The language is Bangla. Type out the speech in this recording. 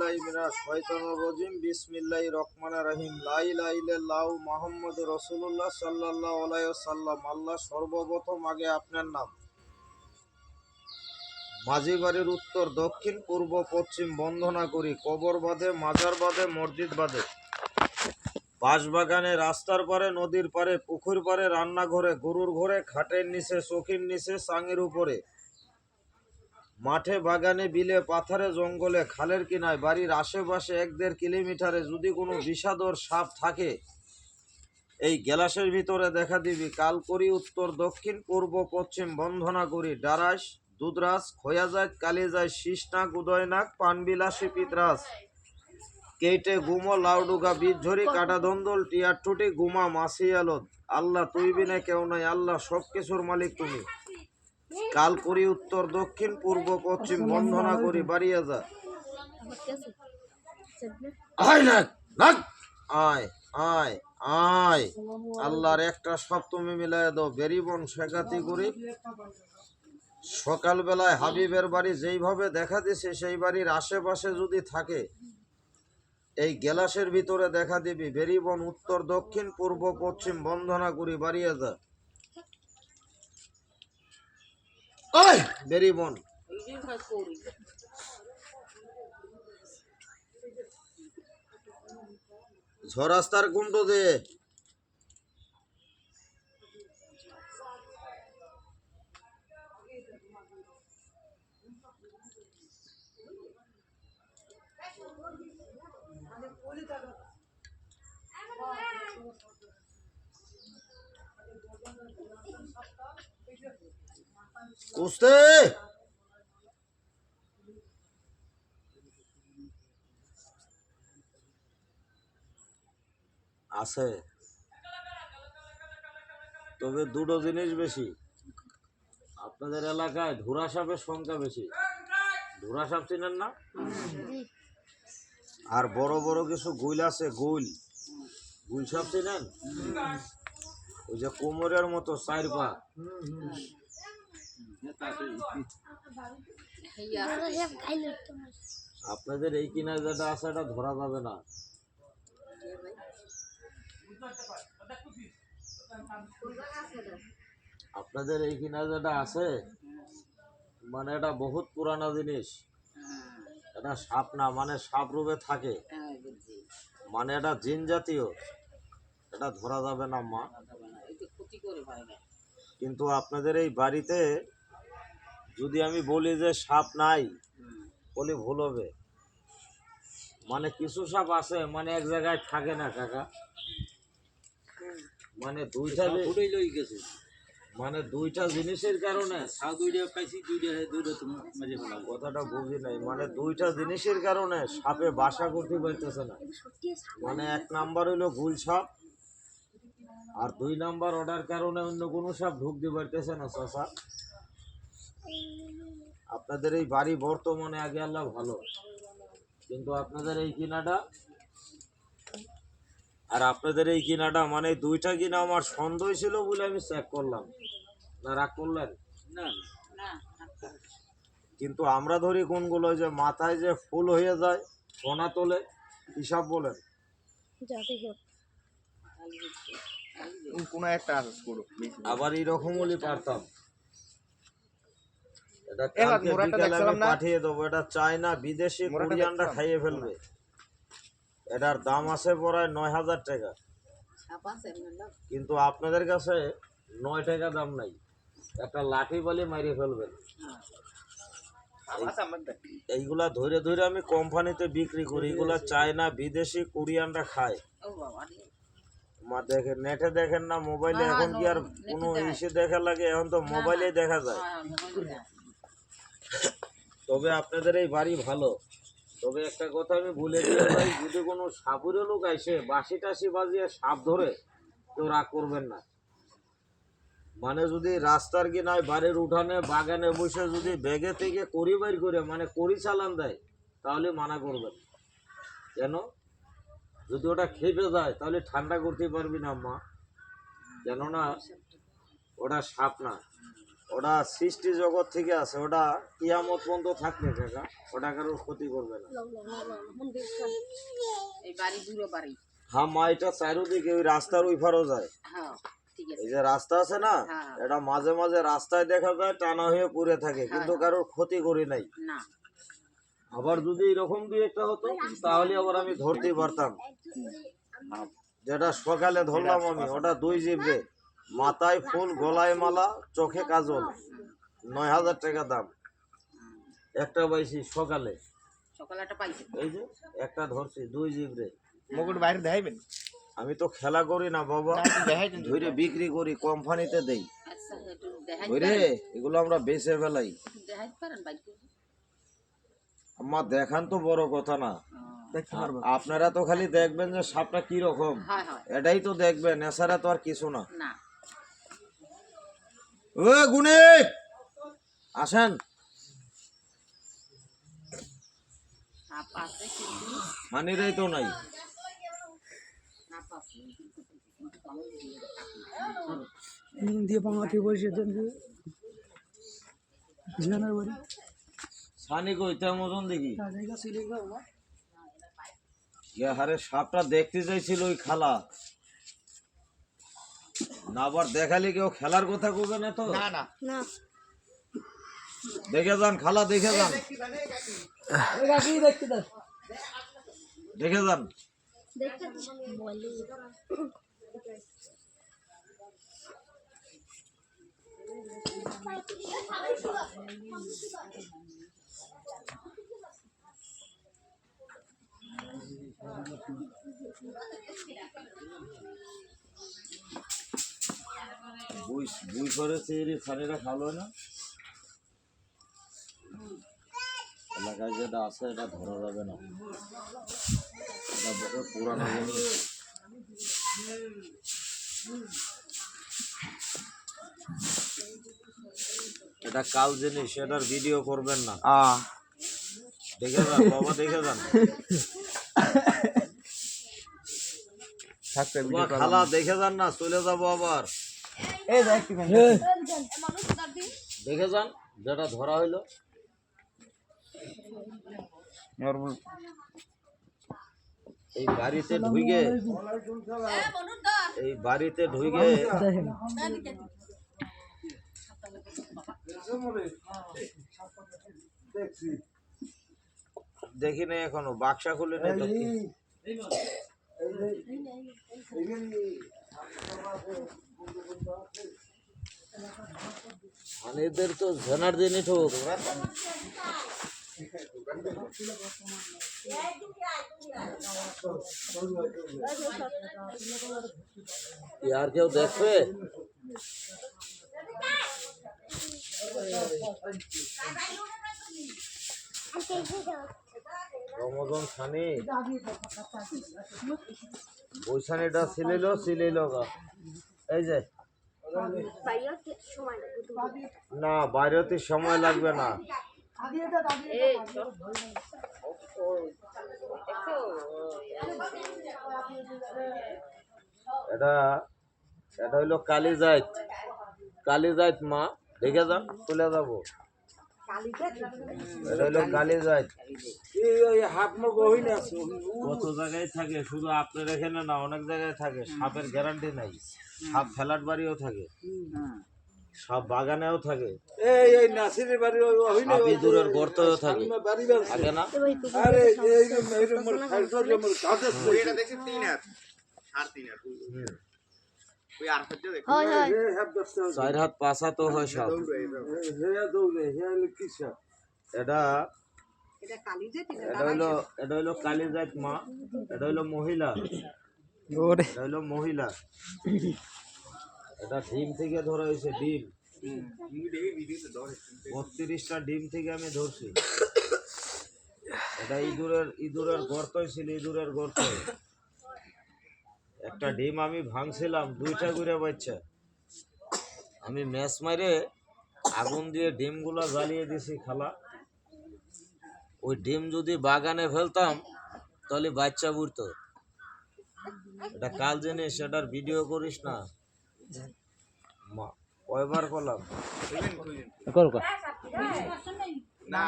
বিল্লাহি মিনাশ শাইতানির রাজিম বিসমিল্লাহির রহমানির রহিম লা ইলাহা ইল্লাল্লাহু মুহাম্মাদুর রাসূলুল্লাহ সাল্লাল্লাহু আলাইহি ওয়াসাল্লাম। আল্লাহ সর্বপ্রথম আগে আপনার নাম। মাঝি বাড়ির উত্তর দক্ষিণ পূর্ব পশ্চিম বন্দনা করি, কবর বাঁধে মাজার বাঁধে মসজিদ বাঁধে, বাঁশবাগানে রাস্তার পারে নদীর পারে পুকুর পারে রান্নাঘরে গরুর ঘরে খাটের নিচে চৌকির নিচে চাঙের উপরে, মাঠে বাগানে বিলে পাথারে জঙ্গলে খালের কিনায় বাড়ির আশেপাশে 1-1.5 কিলোমিটারে যদি কোনো বিষাদর সাপ থাকে এই গ্লাসের ভিতরে দেখা দিবি। কাল করি উত্তর দক্ষিণ পূর্ব পশ্চিম বন্ধনা করি, ডারাস দুধরাজ খোয়া যায় কালি যায় শীষনাক উদয়নাক পানবিলাসী পিতরাস কেটে গুমো লাউডুগা বীজঝরি কাটা দন্দল টিয়ার টুটি গুমা মাসি আলোদ। আল্লাহ তুই বিনে কেউ নাই, আল্লাহ সব কিছুর মালিক তুমি। কাল করি উত্তর দক্ষিণ পূর্ব পশ্চিম বন্ধনা করি, বাড়িয়া যা আয় আয় আয় আয়। আল্লাহর একটা সব তুমি মিলাই দাও। বেরিবন শেখাতি করি সকালবেলায় হাবিবের বাড়ি যেইভাবে দেখা দিছে সেই বাড়ির আশেপাশে যদি থাকে এই গ্লাসের ভিতরে দেখা দিবি। বেরিবন উত্তর দক্ষিণ পূর্ব পশ্চিম বন্ধনা করি, বাড়িয়া যা বেরিবন। ঝরাস্তার কুণ্ড দে কুস্তে আছে, তবে দুটো জিনিস বেশি। আপনাদের এলাকায় ধুরা সাপের সংখ্যা বেশি। ধুরা সাপ চিনেন না? আর বড় বড় কিছু গুইল আছে, গুইল গুইল সাপ চিনেন? ওই যে কোমরের মতো 4 পা। আপনাদের এই কিনা যেটা আছে এটা ধরা যাবে না। আপনাদের এই কিনা যেটা আছে মানে এটা বহুত পুরানা জিনিস। এটা সাপ না, মানে সাপ রূপে থাকে, মানে এটা জিন জাতীয়, এটা ধরা যাবে না মা। কিন্তু আপনাদের এই বাড়িতে যদি আমি বলি যে সাপ নাই বলি ভুল হবে। মানে কিছু সাপ আছে মানে এক জায়গায় থাকে না কাকা, মানে দুইটা জিনিসের কারণে কথাটা বুঝি নাই। মানে দুইটা জিনিসের কারণে সাপে বাসা করতে পারতেছে না। মানে 1 নাম্বার হইলো গুল সাপ, আর 2 নাম্বার ওটার কারণে অন্য কোনো সাপ ঢুকতে পারতেছে না। চাচা আপনাদের এই বাড়ি বর্তমানে আগে আল্লাহ ভালো, কিন্তু আপনাদের এই কিনাটা আর আপনাদের এই কিনাটা মানে দুইটা কিনা আমার সন্দেহ ছিল বলে আমি চেক করলাম। না রাগ করলেন না? কিন্তু আমরা ধরি কোনগুলো যে মাথায় যে ফুল হয়ে যায় সোনা তোলে হিসাব বলেন কোনো একটা আবার এইরকম হলে পারতাম। এটা কালকে বিকালে আমি পাঠিয়ে দেবো। এটা চায়না বিদেশি কোরিয়ানরা খাইয়ে ফেলবে। এটার দাম আছে প্রায় 9,000 টাকা, কিন্তু আপনাদের কাছে 9 টাকা দাম নাই। একটা লাঠি বলে মারিয়ে ফেলবেন। এইগুলা ধরে ধরে আমি কোম্পানিতে বিক্রি করি। এগুলা চায়না বিদেশি কোরিয়ানরা খায়। মা দেখেন নেটে দেখেন না, মোবাইলে এখন কি আর কোনো ইসে দেখা লাগে? এখন তো মোবাইলে দেখা যায়। তবে আপনাদের এই বাড়ি ভালো। তবে একটা কথা আমি ভুলে দিয়ে ভাই, যদি কোনো সাপুরে লোক আইসে বাঁশি টাসি বাজিয়ে সাপ ধরে কেউ রাগ করবেন না। মানে যদি রাস্তার কিনায় বাড়ির উঠানে বাগানে বসে যদি ব্যাগে থেকে কড়ি বাইর করে মানে কড়ি চালান দেয় তাহলে মানা করবেন। কেন? যদি ওটা খেপে যায় তাহলে ঠান্ডা করতে পারবি না মা, কেননা ওটা সাপ না, ওটা সৃষ্টি জগৎ থেকে আছে, ওটা কিয়ামত পর্যন্ত থাকবে কাকা, ওটা কারোর ক্ষতি করবে না। হ্যাঁ মা, এটা চারিদিকে ওই রাস্তার ওই পারও যায়। এই যে রাস্তা আছে না, এটা মাঝে মাঝে রাস্তায় দেখা যায় টানা হয়ে পড়ে থাকে, কিন্তু কারোর ক্ষতি করি নাই। আবার যদি এরকম দিয়ে একটা হতো তাহলে আবার আমি ধরতেই পারতাম। যেটা সকালে ধরলাম আমি, ওটা 2 জিবরে, মাথায় ফুল, গলায় মালা, চোখে কাজল, 9,000 টাকা দাম। একটা পাইছি সকালে, এই যে একটা ধরছি 2 জিবরে। মুকুট বাইরে দেখাইবেন? আমি তো খেলা করি না বাবা, ধরে বিক্রি করি, কোম্পানিতে দেই। বুঝলে, এগুলো আমরা বেচে ফেলাই। আমার দেখান তো বড় কথা না, আপনারা তো খালি দেখবেন যে সাপটা কি রকম, এটাই তো দেখবেন, এছাড়া তো আর কিছু না। ও গুণিক আসেন। মানিরাই তো নাই। সানি কই তেমন ওজন দেখি। হারে সাপটা দেখতে চাইছিল ওই খালা না, আবার দেখালে কেউ খেলার কথা কবে না তো। না না না দেখে যান খালা, দেখে যান, দেখে যান। বুই করেছে ছানিরা খালো না, এলাকায় যেটা আছে এটা ধরা যাবে না, এটা বহুত পুরানো জিনিস। এটা কাল জিনিস, এটার ভিডিও করবেন না। দেখে যান বাবা, দেখে যান। খালা দেখে যান না, চলে যাবো আবার। দেখে যান যেটা ধরা হইলো। এই বাড়িতে ঢুকে, এই বাড়িতে ঢুকে দেখি না এখনো, বাক্সা খুলে নেই তো। এদের তো ঝেনার জিনিস হোক, আর কেউ দেখবে? রমজান ছানি ওই ছানিটা সিলাইল গা। এই যে না, বাইরেতে সময় লাগবে না। এটা এটা হইলো কালিজাত মা, দেখে যান, চলে যাবো। এটা হইলো কালিজাত, কত জায়গায় থাকে, শুধু আপনার এখানে না, অনেক জায়গায় থাকে। সাপের গ্যারান্টি নাই, সাপ ফ্ল্যাট বাড়িও থাকে, সাপ বাগানেও থাকে, দূরের গর্তেও থাকে, থাকে না? 4 হাত 5 হাত হয় সাপ। এটা হইলো কালিজাত মা, এটা হইলো মহিলা, এটা হইলো মহিলা। এটা ডিম থেকে ধরা হয়েছে, ডিম 32টা ডিম থেকে আমি ধরছি। এটা ইঁদুরের গর্ত ছিল, ইঁদুরের গর্ত। একটা ডিম আমি ভাঙছিলাম, 2টা করে বাচ্চা। আমি ম্যাচ মারে আগুন দিয়ে ডিমগুলা জ্বালিয়ে দিছি খালা। ওই ডিম যদি বাগানে ফেলতাম তাহলে বাচ্চা বুড়তো। এটা কাল জিনিস, এটার ভিডিও করিস না। কয়বার করলাম? করো না